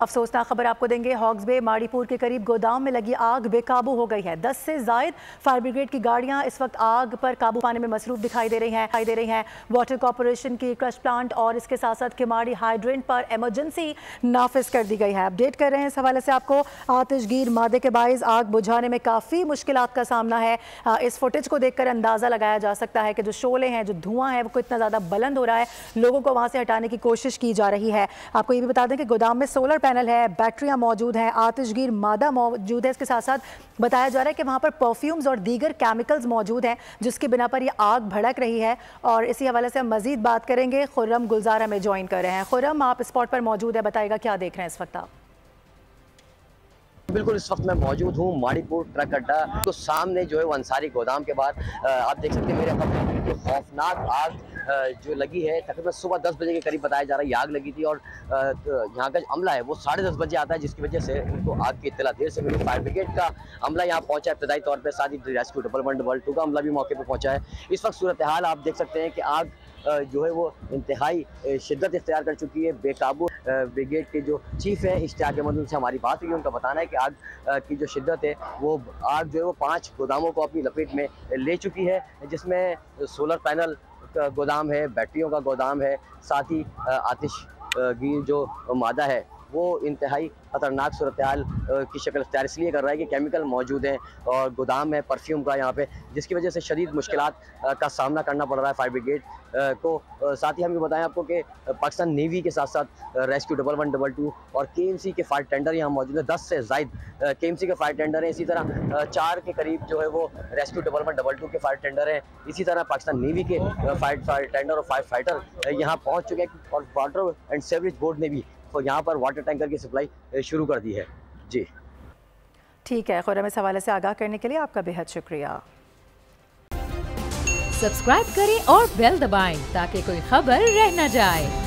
अफसोसनाक खबर आपको देंगे। हॉक्स बे माड़ीपुर के करीब गोदाम में लगी आग बेकाबू हो गई है। 10 से जायद फायर ब्रिगेड की गाड़ियां इस वक्त आग पर काबू पाने में मसरूफ दिखाई दे रही हैं। वाटर कॉर्पोरेशन की क्रश प्लांट और इसके साथ साथ किमाड़ी हाइड्रेंट पर इमरजेंसी नाफिज कर दी गई है। अपडेट कर रहे हैं इस हवाले से आपको। आतिशगीर मादे के बाइस आग बुझाने में काफ़ी मुश्किलात का सामना है। इस फुटेज को देखकर अंदाज़ा लगाया जा सकता है कि जो शोले हैं, जो धुआं है, वो कितना ज़्यादा बुलंद हो रहा है। लोगों को वहाँ से हटाने की कोशिश की जा रही है। आपको ये भी बता दें कि गोदाम में सोलर पैनल है, बैटरियाँ मौजूद हैं, आतिशगीर मादा मौजूद है। इसके साथ साथ बताया जा रहा है कि वहाँ पर परफ्यूम्स और दीगर केमिकल्स मौजूद हैं, जिसकी बिना पर यह आग भड़क रही है। और इसी हवाले से हम मजीद बात करेंगे। खुर्रम गुलजार हमें ज्वाइन कर रहे हैं। खुर्रम, आप स्पॉट पर मौजूद है, बताइएगा क्या देख रहे हैं इस वक्त आप? बिल्कुल, इस वक्त मैं मौजूद हूँ माड़ीपुर ट्रक अड्डा तो सामने जो है वो अंसारी गोदाम के बाद आप देख सकते हैं मेरे पास खौफनाक आग जो लगी है। तकरीबन सुबह 10 बजे के करीब बताया जा रहा है ये आग लगी थी और यहाँ का अमला है वो 10:30 बजे आता है, जिसकी वजह से उनको आग की इत्तला देर से मिली। फायर ब्रिगेड का अमला यहाँ पहुँचा है इब्तदाई तौर पर, साथ ही रेस्क्यू 111 का अमला भी मौके पर पहुँचा है। इस वक्त सूरत हाल आप देख सकते हैं कि आग जो है वो इंतहाई शिद्दत इख्तियार कर चुकी है, बेकाबू। ब्रिगेड के जो चीफ है इश्तियाक अहमद, उनसे हमारी बात हुई, उनका बताना है कि आग की जो शिद्दत है वो आग जो है वो 5 गोदामों को अपनी लपेट में ले चुकी है, जिसमें सोलर पैनल का गोदाम है, बैटरियों का गोदाम है, साथ ही आतिशगीर जो मादा है वो इंतहाई ख़तरनाक सूरत हाल की शक्ल इख्तियार इसलिए कर रहा है कि केमिकल मौजूद हैं और गोदाम है परफ्यूम का यहाँ पे, जिसकी वजह से शदीद मुश्किलात का सामना करना पड़ रहा है फायर ब्रिगेड को। साथ ही हम ये बताएं आपको कि पाकिस्तान नेवी के साथ साथ रेस्क्यू 111 और KMC के फायर टेंडर यहाँ मौजूद है। 10 से ज़ायद KMC के फायर टेंडर हैं। इसी तरह 4 के करीब जो है वो रेस्क्यू 111 के फायर टेंडर हैं। इसी तरह पाकिस्तान नेवी के फायर टेंडर और फायर फाइटर यहाँ पहुँच चुके हैं और वाटर एंड सीवरेज बोर्ड ने भी तो यहाँ पर वाटर टैंकर की सप्लाई शुरू कर दी है। जी ठीक है खुर्रम, इस हवाले से आगाह करने के लिए आपका बेहद शुक्रिया। सब्सक्राइब करें और बेल दबाएं ताकि कोई खबर रह न जाए।